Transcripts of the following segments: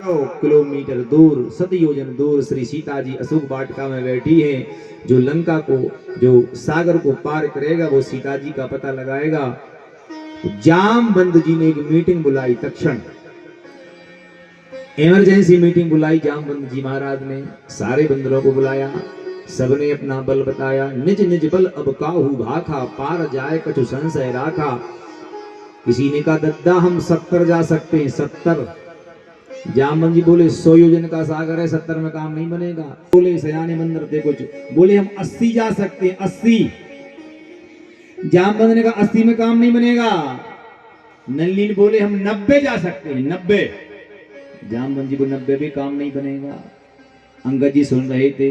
100 kilometre दूर, 7 योजन दूर श्री सीता जी अशोक वाटिका में बैठी है। जो लंका को, जो सागर को पार करेगा वो सीता जी का पता लगाएगा। जामवंत जी ने एक मीटिंग बुलाई, तक्षण इमरजेंसी मीटिंग बुलाई जामवंत जी महाराज ने। सारे बंदरों को बुलाया, सबने अपना बल बताया। निज निज बल अब काहू भाखा, पार जाए कछु संशय राखा। किसी ने कहा दद्दा हम 70 जा सकते हैं, 70। जामवंत जी बोले 100 योजन का सागर है, 70 में काम नहीं बनेगा। बोले सयाने बंदर देखो, बोले हम 80 जा सकते हैं, 80। जामवंत ने कहा 80 में काम नहीं बनेगा। नलिनी बोले हम 90 जा सकते हैं, 90। जामवंत जी को 90 भी काम नहीं बनेगा। अंगद जी सुन रहे थे,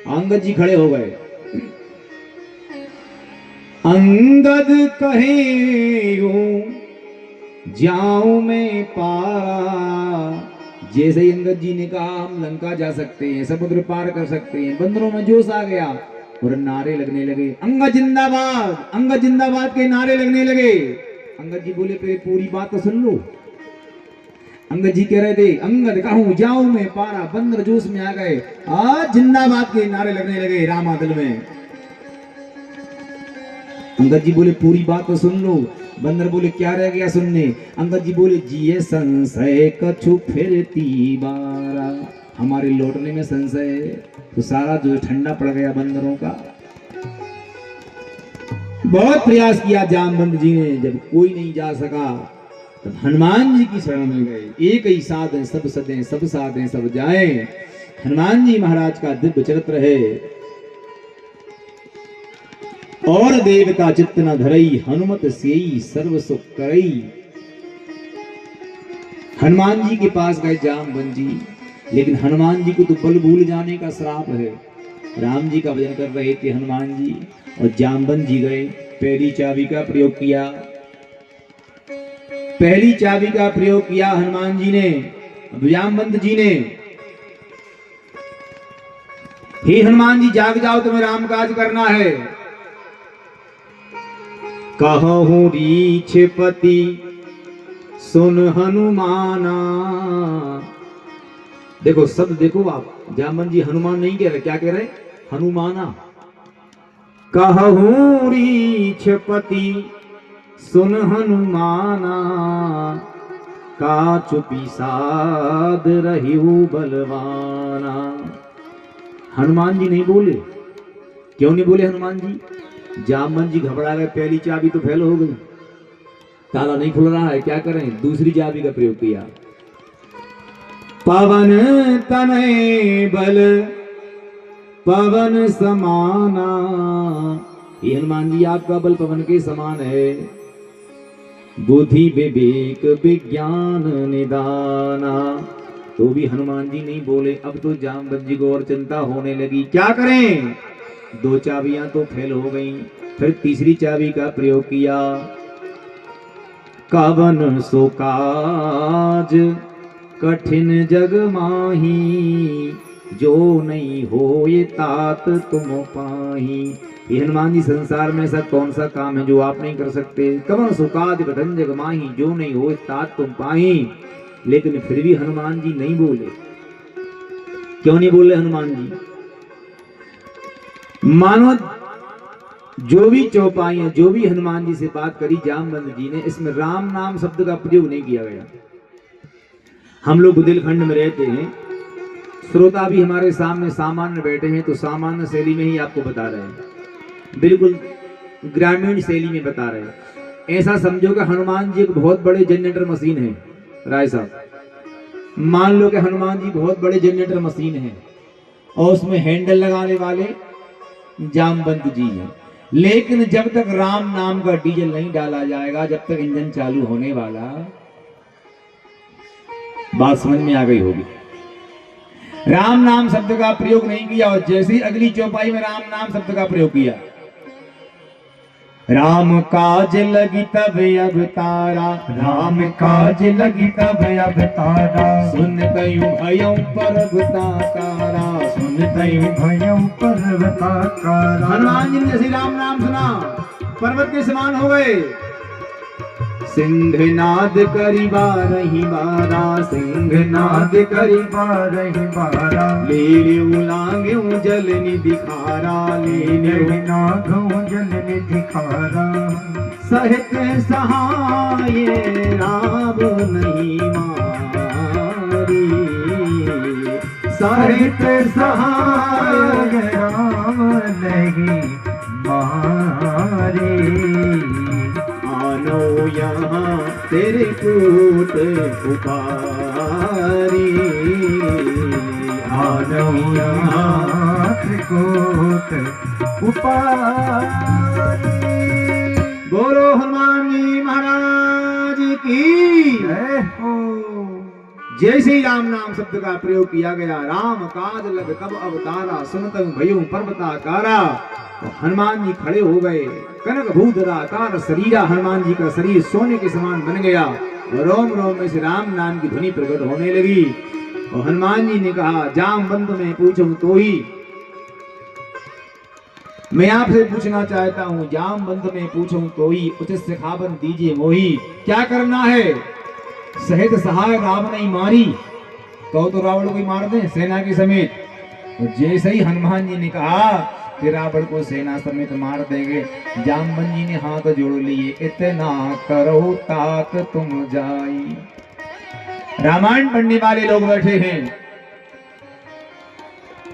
अंगद जी खड़े हो गए। अंगद कहे जाऊं मैं पारा। जैसे ही अंगद जी ने कहा हम लंका जा सकते हैं, समुद्र पार कर सकते हैं, बंदरों में जोश आ गया और नारे लगने लगे, अंगद जिंदाबाद, अंगद जिंदाबाद के नारे लगने लगे। अंगद जी बोले पूरी बात तो सुन लो। अंगद जी कह रहे थे अंगद कहूं जाऊं मैं पारा, बंदर जोश में आ गए, आज जिंदाबाद के नारे लगने लगे रामादल में। अंगद जी बोले पूरी बात तो सुन लो। बंदर बोले क्या रह गया सुनने। अंगद जी बोले जिये संशय कछु फिरती बारा, हमारे लौटने में संशय है। तो सारा जो ठंडा पड़ गया बंदरों का। बहुत प्रयास किया जामवंत जी ने, जब कोई नहीं जा सका तब हनुमान जी की शरण में गए। एक ही साध है सब सदें, सब साधें सब जाए। हनुमान जी महाराज का दिव्य चरित्र है। और देवता चित्त न धरई, हनुमत सेई सर्व सुख करई। हनुमान जी के पास गए जामवंत जी, लेकिन हनुमान जी को तो बल भूल जाने का श्राप है। राम जी का भजन कर रहे थे हनुमान जी, और जामवंत जी गए। पहली चाबी का प्रयोग किया, पहली चाबी का प्रयोग किया हनुमान जी ने, जामवंत जी ने। हे हनुमान जी जाग जाओ, तुम्हें राम काज करना है। कहूं रीछपति सुन हनुमाना। देखो शब्द देखो आप, जामवंत जी हनुमान नहीं कह रहे, क्या कह रहे, हनुमाना। कहूं रीछपति सुन हनुमाना, का चुपी साध रहिउ बलवाना। हनुमान जी नहीं बोले। क्यों नहीं बोले हनुमान जी? जामवंत जी घबरा गए, पहली चाबी तो फेल हो गई, ताला नहीं खुल रहा है, क्या करें? दूसरी चाबी का प्रयोग किया। पवन तनय बल पवन समाना। ये हनुमान जी आपका बल पवन के समान है। बुद्धि विवेक विज्ञान निदाना। तो भी हनुमान जी नहीं बोले। अब तो जामवंत जी को और चिंता होने लगी, क्या करें? 2 चाबियां तो फेल हो गई। फिर तीसरी चाबी का प्रयोग किया। कवन सो काज कठिन जग माही, जो नहीं हो ये तात तुम पाही। ये हनुमान जी संसार में ऐसा कौन सा काम है जो आप नहीं कर सकते? कवन सो काज कठिन जग माही, जो नहीं हो ये तात तुम पाही। लेकिन फिर भी हनुमान जी नहीं बोले। क्यों नहीं बोले हनुमान जी? मानो जो भी चौपाइयां, जो भी हनुमान जी से बात करी जामवंत जी ने, इसमें राम नाम शब्द का प्रयोग नहीं किया गया। हम लोग बुंदेलखंड में रहते हैं, श्रोता भी हमारे सामने सामान्य बैठे हैं, तो सामान्य शैली में ही आपको बता रहे हैं, बिल्कुल ग्रामीण शैली में बता रहे हैं। ऐसा समझो कि हनुमान जी एक बहुत बड़े जनरेटर मशीन है। राय साहब मान लो कि हनुमान जी बहुत बड़े जनरेटर मशीन है, और उसमें हैंडल लगाने वाले जामवंत जी हैं। लेकिन जब तक राम नाम का डीजल नहीं डाला जाएगा, जब तक इंजन चालू होने वाला, बात समझ में आ गई होगी। राम नाम शब्द का प्रयोग नहीं किया, और जैसे ही अगली चौपाई में राम नाम शब्द का प्रयोग किया, राम काज लगी तब अवतारा, राम काज लगी तब अवतारा। सुन कयूं भयं पर्वताकारा, सुन कयूं भयं पर्वताकारा। हनुमान जी ने जैसे राम नाम सुना, पर्वत के समान हो गए। सिंहनाद करी बारही बारा, सिंहनाद करी बारही बारा ले उलांगे जल निधि खारा, ले नागों जल निधि खारा सहित सहाय राम नहीं मारी, सहित सहाय राम नहीं मारे आनो यहाँ तेरे कोट पुकारी, आनो यहाँ त्रिकोट उपारी। बोलो हनुमान जी महाराज की जय हो। जैसे ही राम नाम शब्द का प्रयोग किया गया, राम काज लग कब अवतारा, सुनत भयउ पर्वताकारा। तो हनुमान जी खड़े हो गए, कनक भूधराकार शरीरा, हनुमान जी का शरीर सोने के समान बन गया और रोम रोम में से राम नाम की ध्वनि प्रकट होने लगी। और हनुमान जी ने कहा, जामवंत में पूछूं तो ही, मैं आपसे पूछना चाहता हूँ, जामवंत में पूछूं तो ही, उचित सिखावन दीजिए मोही, क्या करना है? सहित सहाय राम नहीं मारी, कहो तो रावण को मार दे सेना के समेत। तो जैसे ही हनुमान जी ने कहा कि रावण को सेना समेत मार देंगे, जामवंत जी ने हाथ जोड़ लिए, इतना करो तात तुम जाई। रामायण पढ़ने वाले लोग बैठे हैं,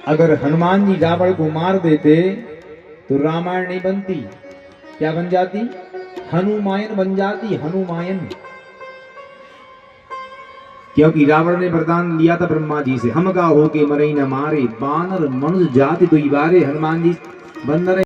अगर हनुमान जी रावण को मार देते तो रामायण नहीं बनती, क्या बन जाती? हनुमायन बन जाती, हनुमायन। क्योंकि रावण ने वरदान लिया था ब्रह्मा जी से, हम का हो के मरई न मारे, बानर मनुष्य जाति दुई बारे। हनुमान जी बंदर